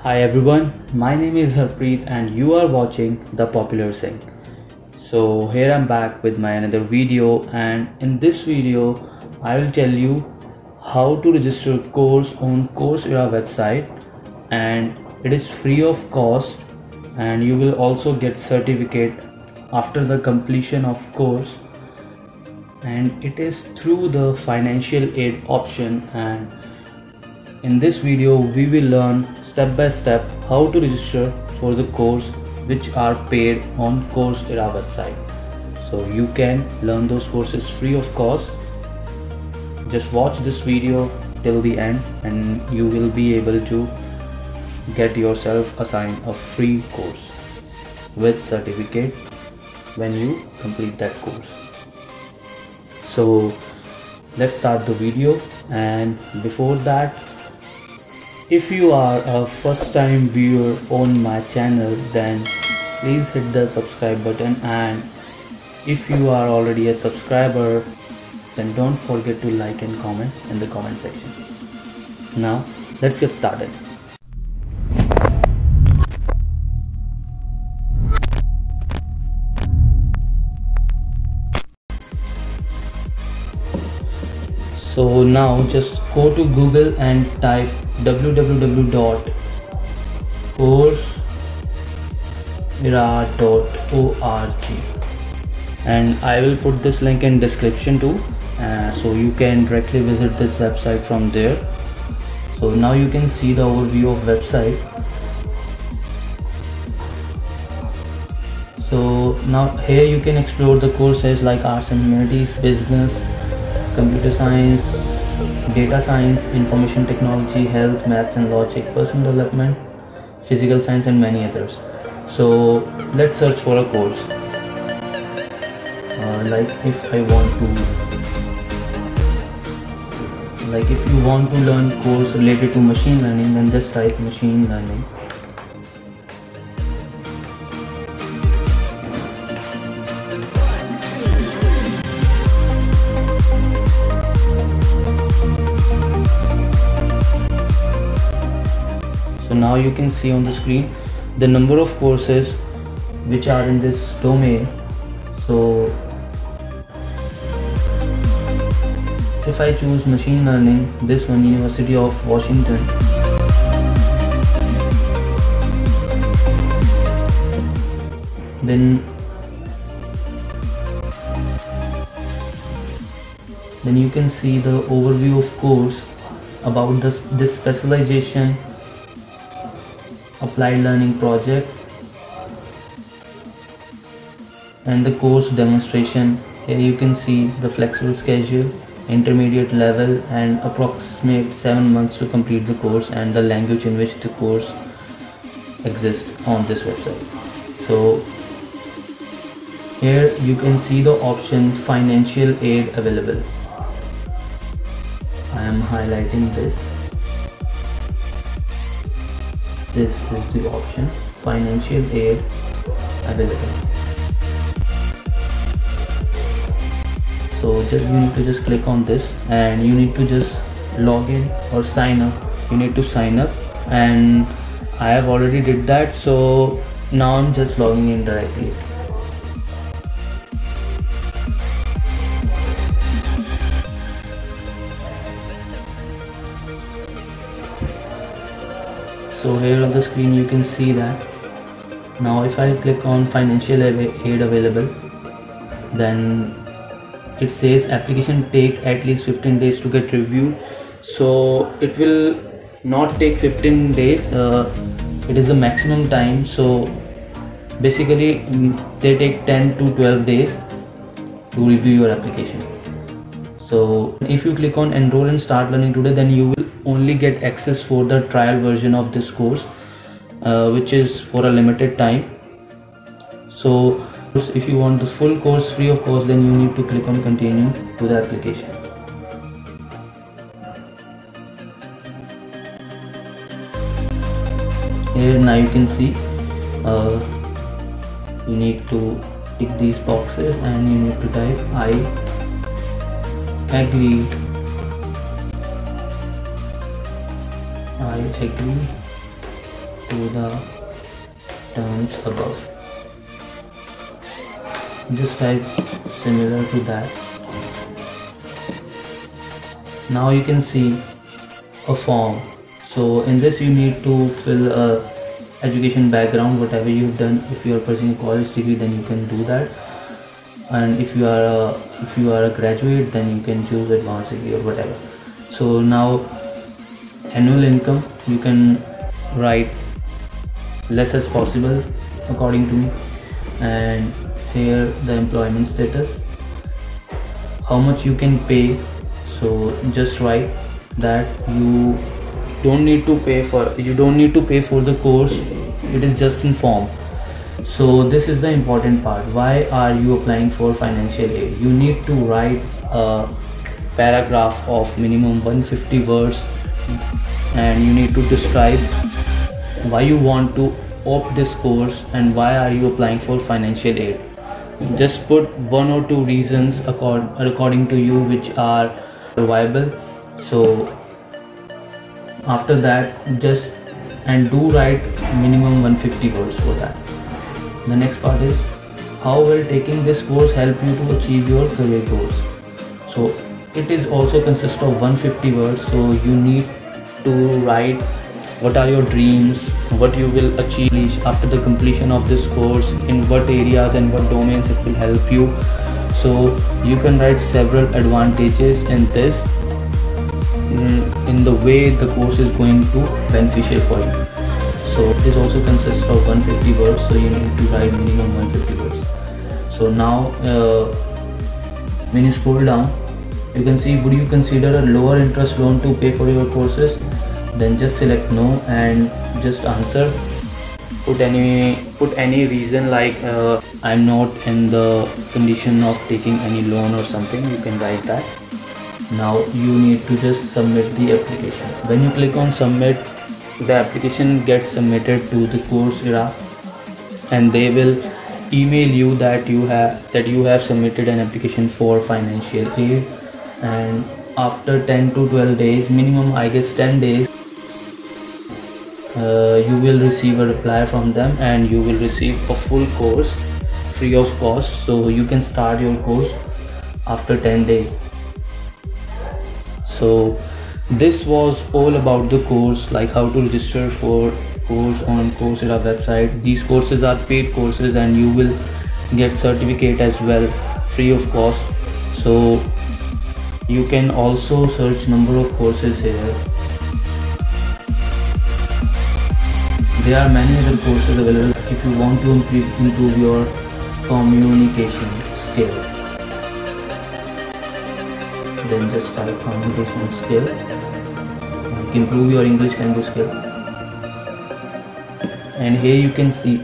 Hi everyone, my name is Harpreet and you are watching The Popular Singh. So here I'm back with my another video, and in this video I will tell you how to register course on Coursera website, and it is free of cost and you will also get certificate after the completion of course, and it is through the financial aid option. And in this video we will learn step by step how to register for the course which are paid on Coursera website. So you can learn those courses free of cost. Just watch this video till the end and you will be able to get yourself assigned a free course with certificate when you complete that course. So let's start the video, and before that, if you are a first time viewer on my channel, then please hit the subscribe button, and if you are already a subscriber, then don't forget to like and comment in the comment section. Now let's get started. So now just go to Google and type www.coursera.org, and I will put this link in description too, so you can directly visit this website from there. So now you can see the overview of website. So now here you can explore the courses like arts and humanities, business, computer science, data science, information technology, health, maths and logic, personal development, physical science and many others. So let's search for a course. If you want to learn course related to machine learning, then just type machine learning. So now you can see on the screen the number of courses which are in this domain. So if I choose machine learning, this one, University of Washington, then you can see the overview of course about this specialization, applied learning project, and the course demonstration. Here you can see the flexible schedule, intermediate level, and approximate 7 months to complete the course, and the language in which the course exists on this website. So here you can see the option financial aid available. I am highlighting this. This is the option financial aid available. So you need to just click on this and you need to just log in or sign up. You need to sign up, and I have already did that, so now I'm just logging in directly. So here on the screen you can see that. Now if I click on financial aid available, then it says application take at least 15 days to get reviewed. So it will not take 15 days, it is the maximum time. So basically they take 10 to 12 days to review your application. So if you click on enroll and start learning today, then you will only get access for the trial version of this course, which is for a limited time. So if you want the full course free of cost, then you need to click on continue to the application. Here now you can see you need to tick these boxes and you need to type I agree, I agree to the terms above. Just type similar to that. Now you can see a form. So in this you need to fill a education background, whatever you've done. If you are pursuing a college degree, then you can do that, and if you are a graduate, then you can choose advanced degree or whatever. So now annual income, you can write less as possible according to me, and here the employment status, how much you can pay. So just write that you don't need to pay for the course, it is just in form. So this is the important part. Why are you applying for financial aid? You need to write a paragraph of minimum 150 words, and you need to describe why you want to opt this course and why are you applying for financial aid. Just put 1 or 2 reasons according to you which are viable. So after that, do write minimum 150 words for that. The next part is, how will taking this course help you to achieve your career goals? So it is also consists of 150 words. So you need to write what are your dreams, what you will achieve after the completion of this course, in what areas and what domains it will help you. So you can write several advantages in this, in the way the course is going to beneficial for you. So this also consists of 150 words, so you need to write minimum 150 words. So now when you scroll down, you can see, would you consider a lower interest loan to pay for your courses? Then just select no and just answer. Put any reason like I'm not in the condition of taking any loan or something, you can write that. Now you need to just submit the application. When you click on submit, the application gets submitted to the Coursera, and they will email you that you have submitted an application for financial aid, and after 10 to 12 days, minimum I guess 10 days, you will receive a reply from them and you will receive a full course free of cost. So you can start your course after 10 days. So this was all about the course, like how to register for course on Coursera website. These courses are paid courses and you will get certificate as well free of cost. So you can also search number of courses here. There are many other courses available if you want to improve your communication skill. Then just type communication skill, like improve your English language skill. And here you can see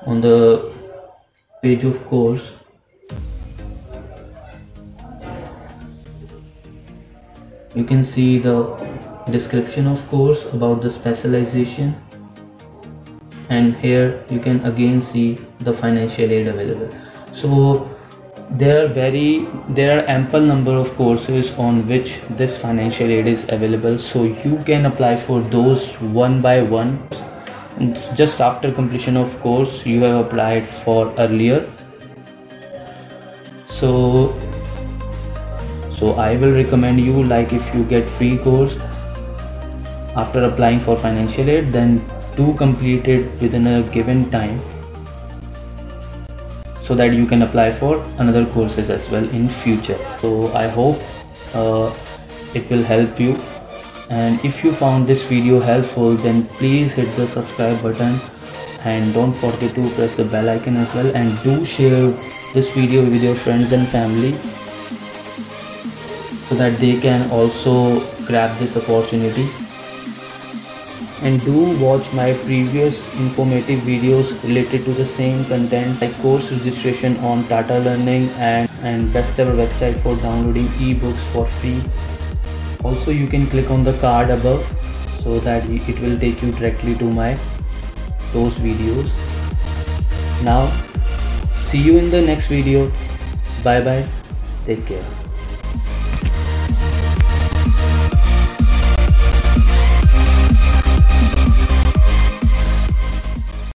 on the page of course, you can see the description of course, about the specialization, and here you can again see the financial aid available. So there are ample number of courses on which this financial aid is available, so you can apply for those one by one. Just after completion of course you have applied for earlier. So I will recommend you, like if you get free course after applying for financial aid, then do complete it within a given time, so that you can apply for another courses as well in future. So I hope it will help you, and if you found this video helpful, then please hit the subscribe button and don't forget to press the bell icon as well, and do share this video with your friends and family so that they can also grab this opportunity. And do watch my previous informative videos related to the same content, like course registration on Tata Learning and best ever website for downloading ebooks for free. Also you can click on the card above so that it will take you directly to those videos. Now see you in the next video. Bye bye, take care.